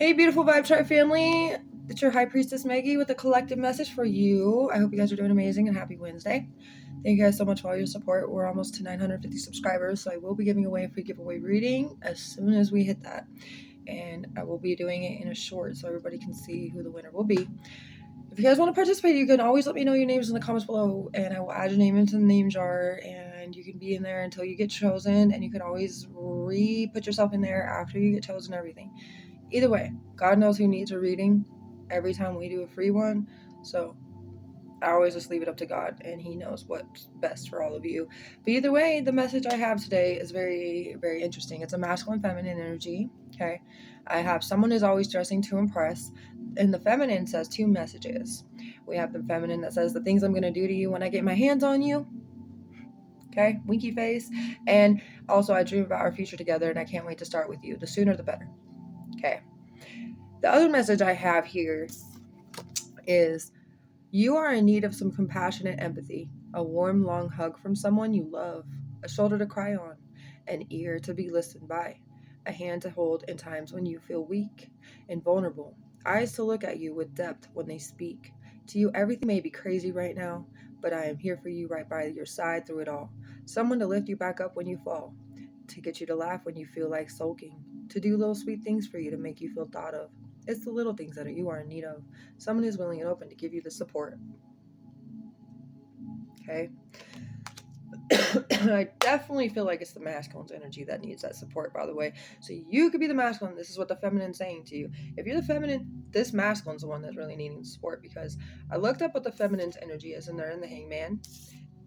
Hey, beautiful Vibe Tribe family. It's your High Priestess Maggie with a collective message for you. I hope you guys are doing amazing and happy Wednesday. Thank you guys so much for all your support. We're almost to 950 subscribers, so I will be giving away a free giveaway reading as soon as we hit that. And I will be doing it in a short so everybody can see who the winner will be. If you guys want to participate, you can always let me know your names in the comments below, and I will add your name into the name jar, and you can be in there until you get chosen, and you can always put yourself in there after you get chosen and everything. Either way, God knows who needs a reading every time we do a free one, so I always just leave it up to God, and He knows what's best for all of you. But either way, the message I have today is very, very interesting. It's a masculine feminine energy, okay? I have someone who's always dressing to impress, and the feminine says two messages. We have the feminine that says the things I'm going to do to you when I get my hands on you, okay? Winky face. And also, I dream about our future together, and I can't wait to start with you. The sooner the better, okay? The other message I have here is you are in need of some compassionate empathy, a warm, long hug from someone you love, a shoulder to cry on, an ear to be listened by, a hand to hold in times when you feel weak and vulnerable, eyes to look at you with depth when they speak. To you, everything may be crazy right now, but I am here for you right by your side through it all. Someone to lift you back up when you fall, to get you to laugh when you feel like sulking, to do little sweet things for you to make you feel thought of. It's the little things that you are in need of. Someone who's willing and open to give you the support. Okay? I definitely feel like it's the masculine's energy that needs that support, by the way. So you could be the masculine. This is what the feminine's saying to you. If you're the feminine, this masculine's the one that's really needing support, because I looked up what the feminine's energy is, and they're in the Hangman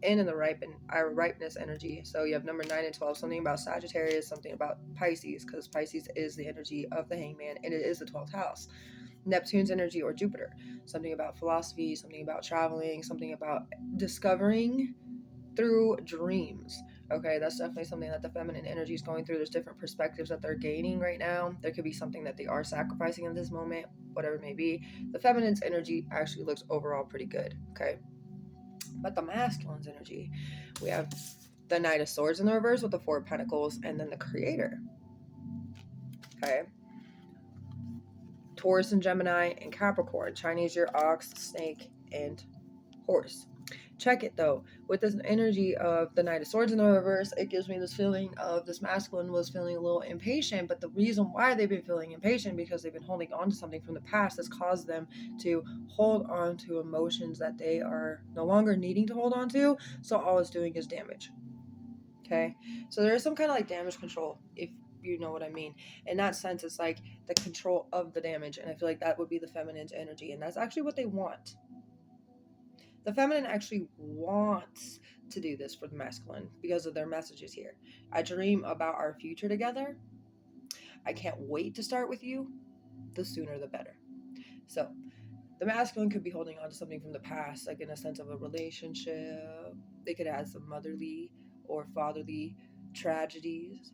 and in the ripeness energy. So you have number 9 and 12, something about Sagittarius, something about Pisces, because Pisces is the energy of the Hangman, and it is the 12th house. Neptune's energy, or Jupiter, something about philosophy, something about traveling, something about discovering through dreams. Okay, that's definitely something that the feminine energy is going through. There's different perspectives that they're gaining right now. There could be something that they are sacrificing in this moment, whatever it may be. The feminine's energy actually looks overall pretty good, okay? But the masculine's energy, we have the Knight of Swords in the reverse with the Four of Pentacles, and then the Creator, okay? Taurus and Gemini and Capricorn, Chinese year, ox, snake, and horse. Check it though. With this energy of the Knight of Swords in the reverse, it gives me this feeling of this masculine was feeling a little impatient, but the reason why they've been feeling impatient because they've been holding on to something from the past that's caused them to hold on to emotions that they are no longer needing to hold on to, so all it's doing is damage. Okay? So there is some kind of like damage control, if you know what I mean. In that sense, it's like the control of the damage, and I feel like that would be the feminine's energy, and that's actually what they want. The feminine actually wants to do this for the masculine because of their messages here. I dream about our future together. I can't wait to start with you. The sooner the better. So the masculine could be holding on to something from the past, like in a sense of a relationship. They could have some motherly or fatherly tragedies,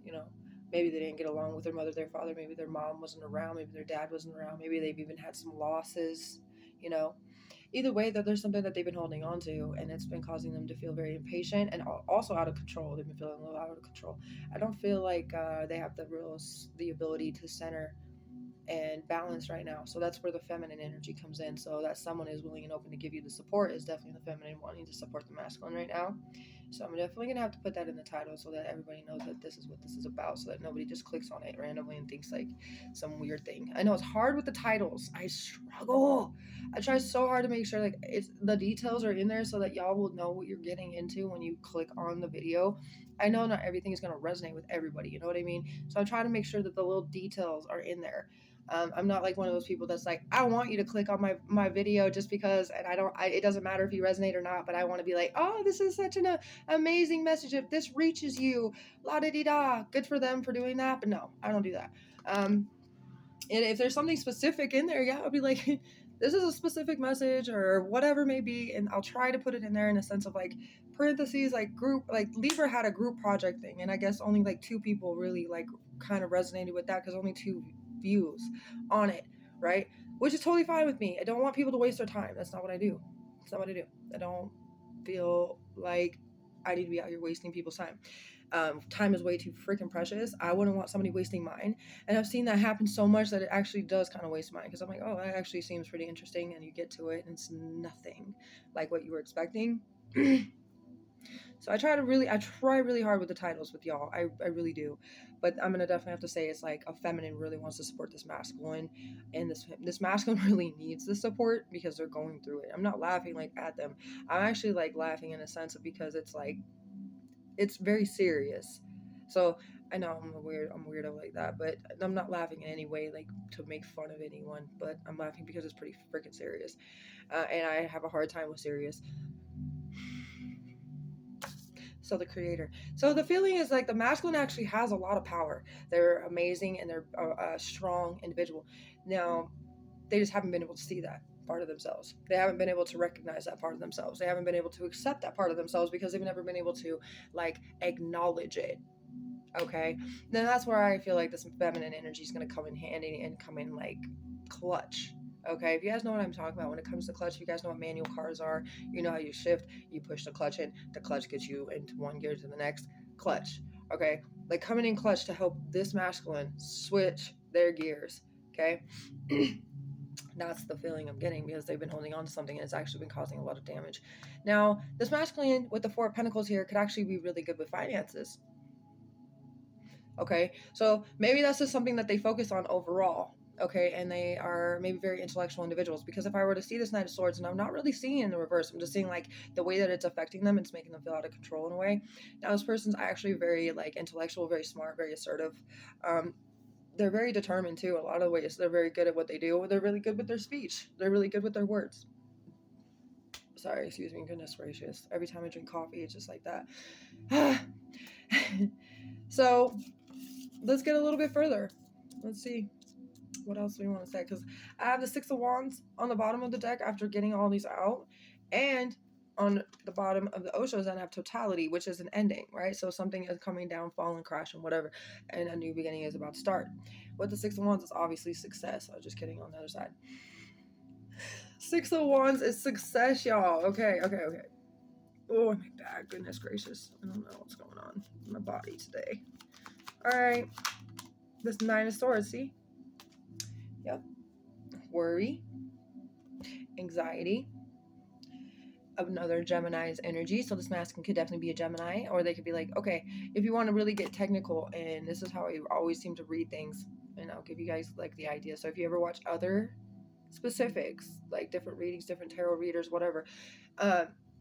Maybe they didn't get along with their mother, their father. Maybe their mom wasn't around. Maybe their dad wasn't around. Maybe they've even had some losses, Either way, that there's something that they've been holding on to, and it's been causing them to feel very impatient and also out of control. They've been feeling a little out of control. I don't feel like they have the ability to center and balance right now. So that's where the feminine energy comes in. So that someone is willing and open to give you the support is definitely the feminine wanting to support the masculine right now. So I'm definitely going to have to put that in the title so that everybody knows that this is what this is about, so that nobody just clicks on it randomly and thinks like some weird thing. I know it's hard with the titles. I struggle. I try so hard to make sure like the details are in there so that y'all will know what you're getting into when you click on the video. I know not everything is going to resonate with everybody, you know what I mean? So I try to make sure that the little details are in there. I'm not like one of those people that's like, I want you to click on my video just because, and it doesn't matter if you resonate or not, but I want to be like, oh, this is such an amazing message. If this reaches you, la da di da, good for them for doing that. But no, I don't do that. And if there's something specific in there, yeah, I'll be like, this is a specific message or whatever may be, and I'll try to put it in there in a sense of like parentheses, like group, like Libra had a group project thing, and I guess only like 2 people really like kind of resonated with that because only 2 views on it, right? Which is totally fine with me. I don't want people to waste their time. That's not what I do. That's not what I do. I don't feel like I need to be out here wasting people's time. Time is way too freaking precious. I wouldn't want somebody wasting mine. And I've seen that happen so much that it actually does kind of waste mine, because I'm like, oh, that actually seems pretty interesting. And you get to it and it's nothing like what you were expecting. So I try really hard with the titles with y'all. I really do. But I'm gonna definitely have to say it's like a feminine really wants to support this masculine, and this masculine really needs the support because they're going through it. I'm not laughing like at them. I'm actually like laughing in a sense of, because it's like it's very serious. So I know I'm a weirdo like that, but I'm not laughing in any way like to make fun of anyone. But I'm laughing because it's pretty freaking serious, and I have a hard time with serious. So the creator. So the feeling is like the masculine actually has a lot of power. They're amazing and they're a strong individual. Now, they just haven't been able to see that part of themselves. They haven't been able to recognize that part of themselves. They haven't been able to accept that part of themselves because they've never been able to like acknowledge it. Okay, then that's where I feel like this feminine energy is going to come in handy and come in like clutch. Okay, if you guys know what I'm talking about when it comes to clutch, if you guys know what manual cars are, you know how you shift, you push the clutch in, the clutch gets you into one gear to the next, clutch. Okay, like coming in clutch to help this masculine switch their gears. Okay, that's the feeling I'm getting because they've been holding on to something and it's actually been causing a lot of damage. Now, this masculine with the Four of Pentacles here could actually be really good with finances. Okay, so maybe that's just something that they focus on overall. Okay, and they are maybe very intellectual individuals, because if I were to see this Knight of Swords, and I'm not really seeing in the reverse, I'm just seeing like the way that it's affecting them, it's making them feel out of control in a way. Now this person's actually very like intellectual, very smart, very assertive. They're very determined too. A lot of ways they're very good at what they do. They're really good with their speech. They're really good with their words. Sorry, excuse me, goodness gracious. Every time I drink coffee, it's just like that. So let's get a little bit further. Let's see. What else do we want to say? Because I have the Six of Wands on the bottom of the deck after getting all these out. And on the bottom of the Oshos, I have totality, which is an ending, right? So something is coming down, falling, crashing, whatever. And a new beginning is about to start. With the Six of Wands, it's obviously success. I was just kidding on the other side. Six of Wands is success, y'all. Okay. Oh, my back. Goodness gracious. I don't know what's going on in my body today. All right. This Nine of Swords, see? Yep. Worry, anxiety, another Gemini's energy. So this masculine could definitely be a Gemini, or they could be like, okay, if you want to really get technical, and this is how I always seem to read things, and I'll give you guys like the idea. So if you ever watch other specifics, like different readings, different tarot readers, whatever,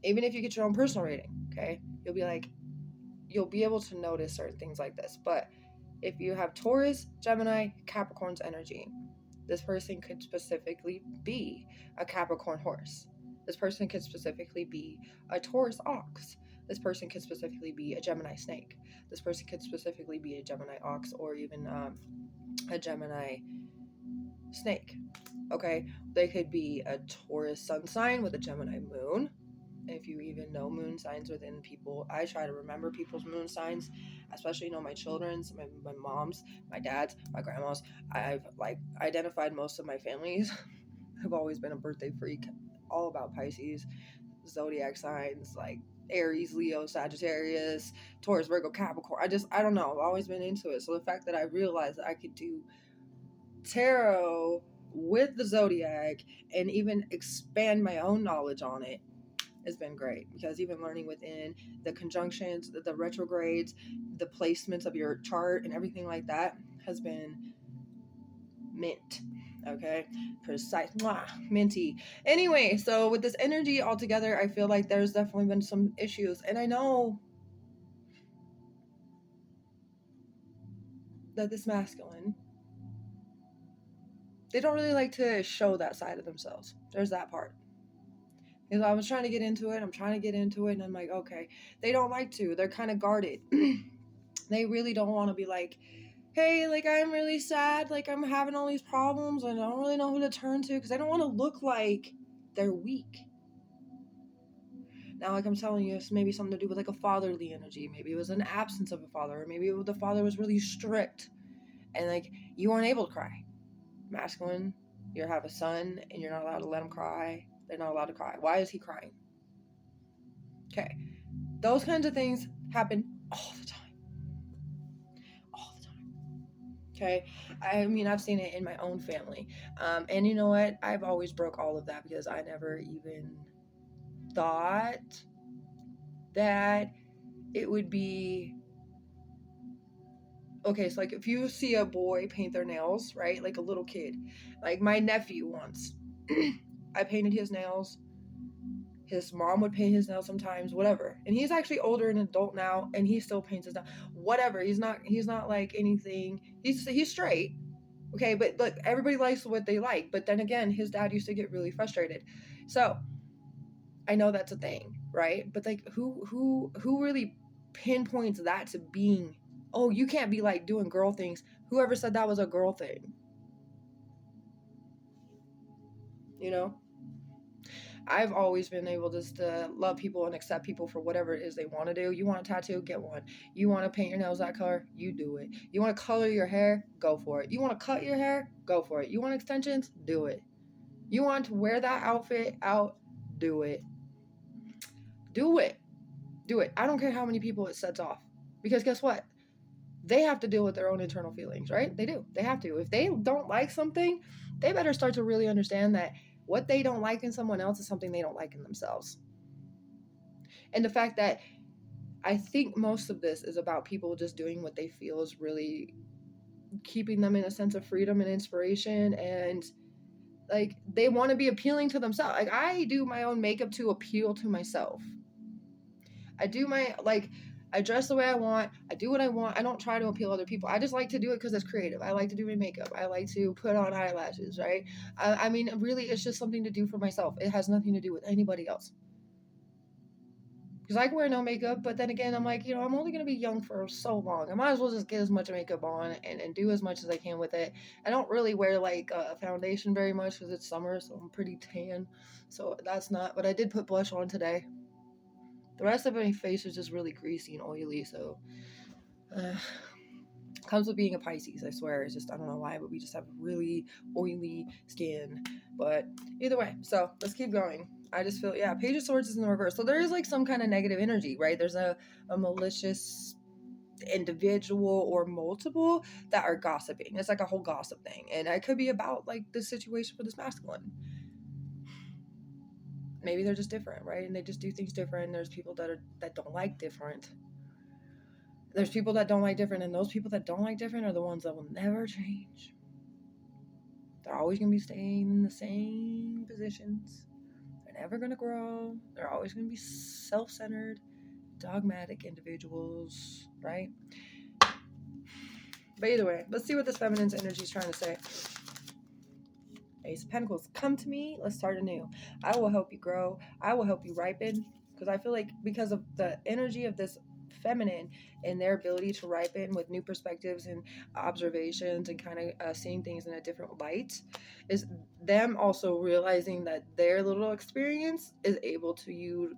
even if you get your own personal reading, okay, you'll be able to notice certain things like this. But if you have Taurus, Gemini, Capricorn's energy, this person could specifically be a Capricorn horse. This person could specifically be a Taurus ox. This person could specifically be a Gemini snake. This person could specifically be a Gemini ox, or even a Gemini snake. Okay, they could be a Taurus sun sign with a Gemini moon. If you even know moon signs within people, I try to remember people's moon signs, especially my children's, my mom's, my dad's, my grandma's. I've like identified most of my families. I've always been a birthday freak, all about Pisces, zodiac signs like Aries, Leo, Sagittarius, Taurus, Virgo, Capricorn. I don't know. I've always been into it. So the fact that I realized that I could do tarot with the zodiac and even expand my own knowledge on it has been great, because even learning within the conjunctions, the retrogrades, the placements of your chart and everything like that has been mint. Okay, precise, minty. Anyway, so with this energy altogether, I feel like there's definitely been some issues, and I know that this masculine, they don't really like to show that side of themselves. There's that part. Because I was trying to get into it, and I'm like, okay. They don't like to. They're kind of guarded. They really don't want to be like, hey, like, I'm really sad, like, I'm having all these problems, and I don't really know who to turn to, because I don't want to look like they're weak. Now, like I'm telling you, it's maybe something to do with, like, a fatherly energy. Maybe it was an absence of a father, or maybe the father was really strict, and, like, you weren't able to cry. Masculine, you have a son, and you're not allowed to let him cry. They're not allowed to cry. Why is he crying? Okay. Those kinds of things happen all the time. Okay, I mean, I've seen it in my own family, and you know what? I've always broke all of that because I never even thought that it would be okay. So like, if you see a boy paint their nails, right, like a little kid, like my nephew once, I painted his nails. His mom would paint his nails sometimes, whatever. And he's actually older and adult now, and he still paints his nails. Whatever. He's not like anything. He's straight. Okay, but look, everybody likes what they like. But then again, his dad used to get really frustrated. So I know that's a thing, right? But like, who really pinpoints that to being? Oh, you can't be like doing girl things. Whoever said that was a girl thing? You know. I've always been able just to love people and accept people for whatever it is they want to do. You want a tattoo? Get one. You want to paint your nails that color? You do it. You want to color your hair? Go for it. You want to cut your hair? Go for it. You want extensions? Do it. You want to wear that outfit out? Do it. Do it. Do it. I don't care how many people it sets off. Because guess what? They have to deal with their own internal feelings, right? They do. They have to. If they don't like something, they better start to really understand that what they don't like in someone else is something they don't like in themselves. And the fact that I think most of this is about people just doing what they feel is really keeping them in a sense of freedom and inspiration, and like they want to be appealing to themselves. Like I do my own makeup to appeal to myself. I do my like I dress the way I want. I do what I want. I don't try to appeal other people. I just like to do it because it's creative. I like to do my makeup. I like to put on eyelashes, right? I mean, really, it's just something to do for myself. It has nothing to do with anybody else. Because I can wear no makeup, but then again, I'm like, I'm only going to be young for so long. I might as well just get as much makeup on and do as much as I can with it. I don't really wear like a foundation very much because it's summer, so I'm pretty tan. So that's not, but I did put blush on today. The rest of my face is just really greasy and oily, so uh, comes with being a Pisces, I swear. It's just, I don't know why, but we just have really oily skin. But either way, so let's keep going. I just feel, yeah, Page of Swords is in the reverse. So there is like some kind of negative energy, right? There's a malicious individual or multiple that are gossiping. It's like a whole gossip thing. And it could be about like the situation for this masculine. Maybe they're just different, right? And they just do things different. There's people that don't like different. There's people that don't like different, and those people that don't like different are the ones that will never change. They're always going to be staying in the same positions. They're never going to grow. They're always going to be self-centered, dogmatic individuals, right? But either way, let's see what this feminine's energy is trying to say. Ace of Pentacles, come to me. Let's start anew. I will help you grow. I will help you ripen. Because I feel like because of the energy of this feminine and their ability to ripen with new perspectives and observations and kind of seeing things in a different light, is them also realizing that their little experience is able to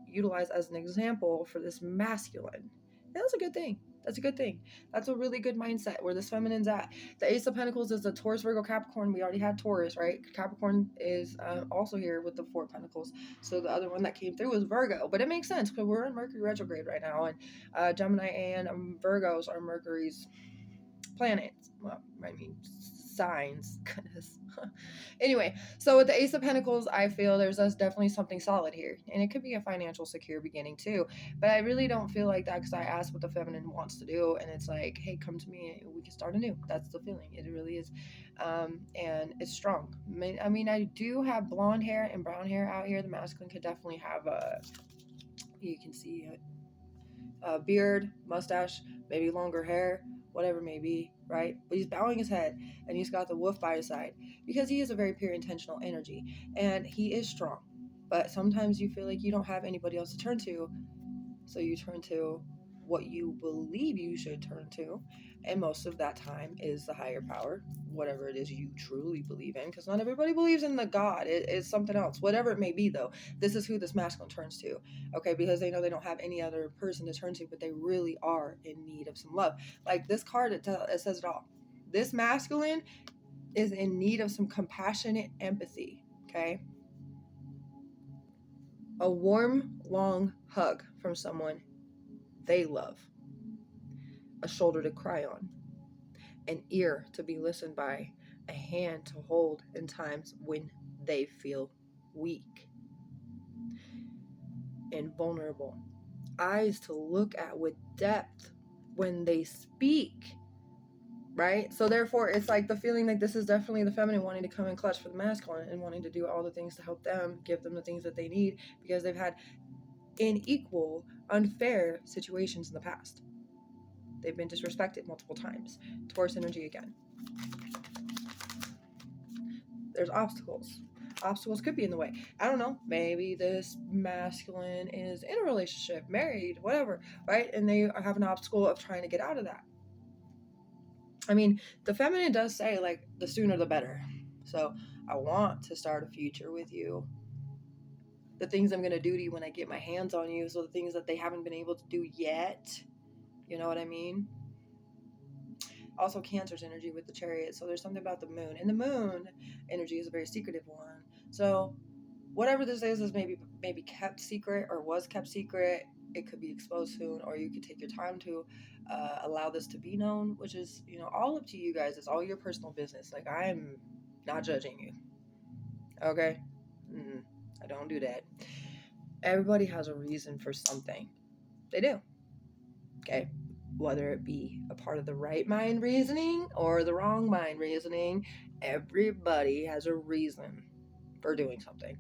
utilize as an example for this masculine. And that's a good thing. That's a good thing. That's a really good mindset where this feminine's at. The Ace of Pentacles is the Taurus, Virgo, Capricorn. We already had Taurus, right? Capricorn is also here with the Four of Pentacles. So the other one that came through was Virgo. But it makes sense because we're in Mercury retrograde right now. And Gemini and Virgos are Mercury's planets. Well, I mean, signs. Goodness. Anyway, so with the Ace of Pentacles, I feel there's definitely something solid here. And it could be a financial secure beginning too. But I really don't feel like that because I asked what the feminine wants to do. And it's like, hey, come to me and we can start anew. That's the feeling. It really is. And it's strong. I mean, I do have blonde hair and brown hair out here. The masculine could definitely have you can see a beard, mustache, maybe longer hair, whatever it may be, right? But he's bowing his head and he's got the wolf by his side because he is a very pure intentional energy and he is strong. But sometimes you feel like you don't have anybody else to turn to, so you turn to what you believe you should turn to, and most of that time is the higher power, whatever it is you truly believe in, because not everybody believes in the God. It's something else, whatever it may be, though. This is who this masculine turns to, okay, because they know they don't have any other person to turn to, but they really are in need of some love. Like this card, it says it all. This masculine is in need of some compassionate empathy, okay? A warm, long hug from someone they love, a shoulder to cry on, an ear to be listened by, a hand to hold in times when they feel weak and vulnerable, eyes to look at with depth when they speak, right? So therefore it's like the feeling like this is definitely the feminine wanting to come in clutch for the masculine and wanting to do all the things to help them, give them the things that they need, because they've had unequal, unfair situations in the past. They've been disrespected multiple times. Taurus energy again. There's obstacles. Obstacles could be in the way. I don't know. Maybe this masculine is in a relationship, married, whatever, right? And they have an obstacle of trying to get out of that. I mean, the feminine does say, like, the sooner the better. So I want to start a future with you. The things I'm going to do to you when I get my hands on you, so the things that they haven't been able to do yet. You know what I mean? Also, Cancer's energy with the Chariot. So there's something about the moon. And the moon energy is a very secretive one. So whatever this is maybe kept secret or was kept secret. It could be exposed soon, or you could take your time to allow this to be known, which is, all up to you guys. It's all your personal business. Like, I am not judging you. Okay? I don't do that. Everybody has a reason for something. They do. Okay? Whether it be a part of the right mind reasoning or the wrong mind reasoning, everybody has a reason for doing something.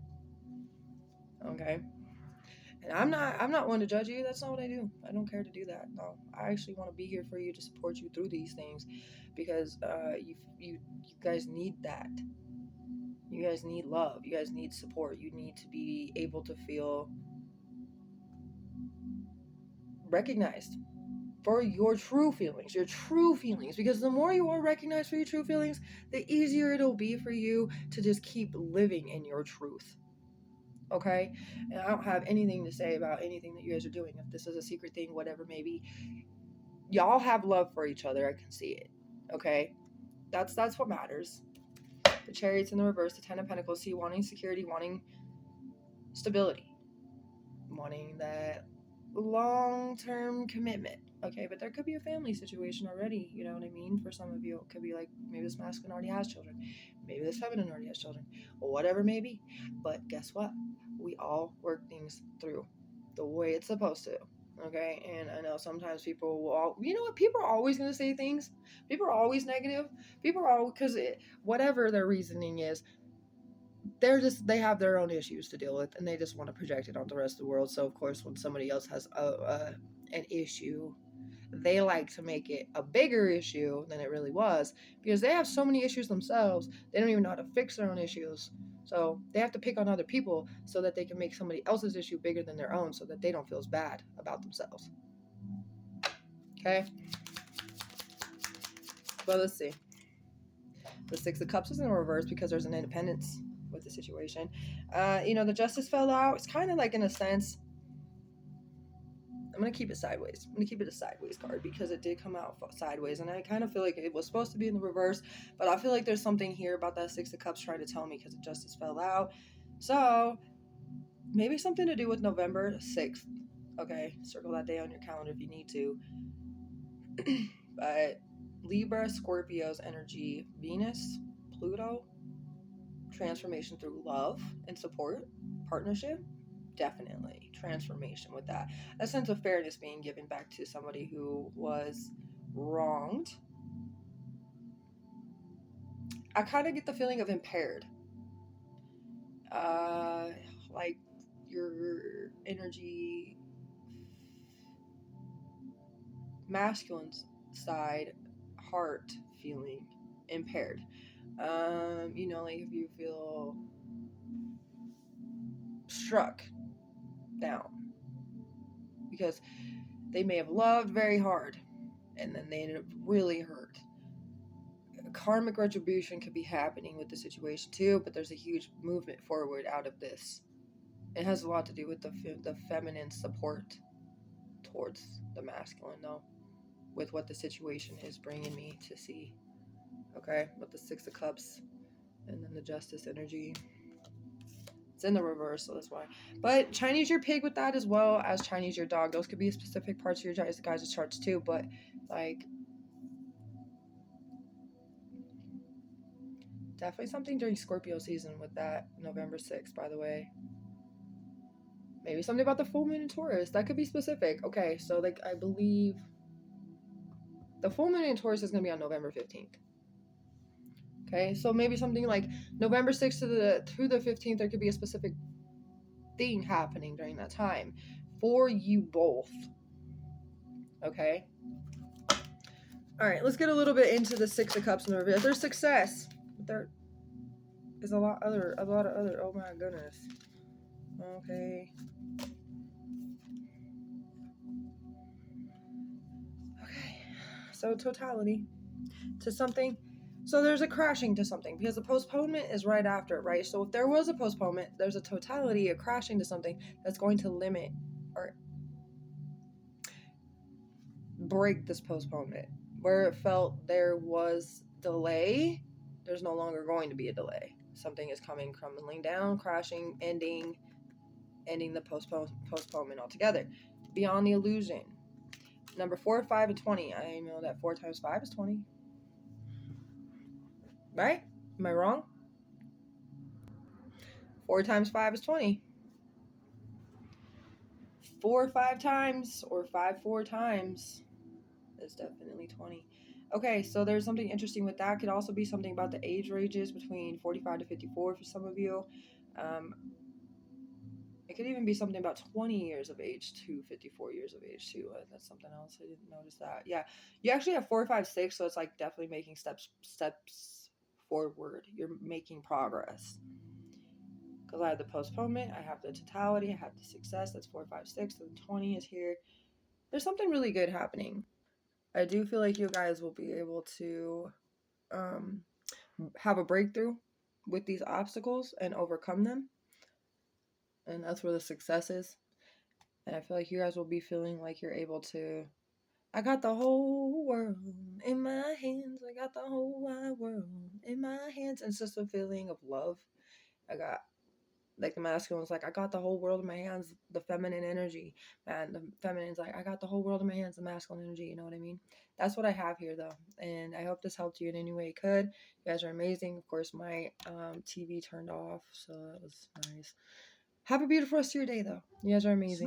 Okay? And I'm not one to judge you. That's not what I do. I don't care to do that. No, I actually want to be here for you, to support you through these things, because you guys need that. You guys need love. You guys need support. You need to be able to feel recognized for your true feelings. Because the more you are recognized for your true feelings, the easier it'll be for you to just keep living in your truth. Okay? And I don't have anything to say about anything that you guys are doing. If this is a secret thing, whatever, maybe y'all have love for each other. I can see it. Okay? That's what matters. The Chariot's in the reverse, the Ten of Pentacles. See, wanting security, wanting stability, wanting that long-term commitment. Okay, but there could be a family situation already, you know what I mean? For some of you, it could be like, maybe this masculine already has children, maybe this feminine already has children, or whatever it may be. But guess what? We all work things through the way it's supposed to. Okay, and I know sometimes people will, people are always going to say things. People are always negative. People are always, because whatever their reasoning is, they have their own issues to deal with, and they just want to project it on the rest of the world. So of course, when somebody else has an issue, they like to make it a bigger issue than it really was, because they have so many issues themselves. They don't even know how to fix their own issues, so they have to pick on other people so that they can make somebody else's issue bigger than their own, so that they don't feel as bad about themselves. Okay, well, let's see. The Six of Cups is in reverse because there's an independence with the situation. The Justice fell out. It's kind of like, in a sense, I'm going to keep it sideways. I'm going to keep it a sideways card because it did come out sideways, and I kind of feel like it was supposed to be in the reverse, but I feel like there's something here about that Six of Cups trying to tell me, because the Justice fell out. So maybe something to do with November 6th. Okay, circle that day on your calendar if you need to. But Libra, Scorpio's energy, Venus, Pluto, transformation through love and support, partnership, definitely transformation with that. A sense of fairness being given back to somebody who was wronged. I kind of get the feeling of impaired. Like your energy, masculine side, heart feeling impaired. Like if you feel struck down because they may have loved very hard and then they ended up really hurt. Karmic retribution could be happening with the situation too, but there's a huge movement forward out of this. It has a lot to do with the feminine support towards the masculine, though, with what the situation is bringing me to see. Okay, with the Six of Cups and then the Justice energy. It's in the reverse, so that's why. But Chinese your pig with that, as well as Chinese your dog. Those could be specific parts of your guys' charts too, but like Definitely something during Scorpio season with that November 6th, by the way. Maybe something about the full moon in Taurus. That could be specific. Okay, so like I believe the full moon in Taurus is going to be on November 15th. Okay, so maybe something like November 6th to the 15th, there could be a specific thing happening during that time for you both. Okay. All right, let's get a little bit into the Six of Cups in the reverse. There's success, but there is a lot of other. Oh my goodness. Okay. Okay. So totality to something. So there's a crashing to something because the postponement is right after it, right? So if there was a postponement, there's a totality, a crashing to something that's going to limit or break this postponement. Where it felt there was delay, there's no longer going to be a delay. Something is coming crumbling down, crashing, ending the postponement altogether. Beyond the illusion. Number 4, 5, and 20. I know that 4 times 5 is 20. Right? Am I wrong? 4 times 5 is 20. 4 5 times or 5 4 times is definitely 20. Okay, so there's something interesting with that. Could also be something about the age ranges between 45 to 54 for some of you. It could even be something about 20 years of age to 54 years of age too. That's something else. I didn't notice that. Yeah, you actually have 4 5 6, so it's like definitely making steps forward. You're making progress. Because I have the postponement, I have the totality, I have the success. That's 4 5 6. And 20 is here. There's something really good happening. I do feel like you guys will be able to have a breakthrough with these obstacles and overcome them. And that's where the success is. And I feel like you guys will be feeling like you're able to. I got the whole world in my hands. I got the whole wide world in my hands. And it's just a feeling of love. I got, like the masculine's like, I got the whole world in my hands. The feminine energy. And the feminine's like, I got the whole world in my hands. The masculine energy. You know what I mean? That's what I have here, though. And I hope this helped you in any way it could. You guys are amazing. Of course, my TV turned off. So that was nice. Have a beautiful rest of your day, though. You guys are amazing.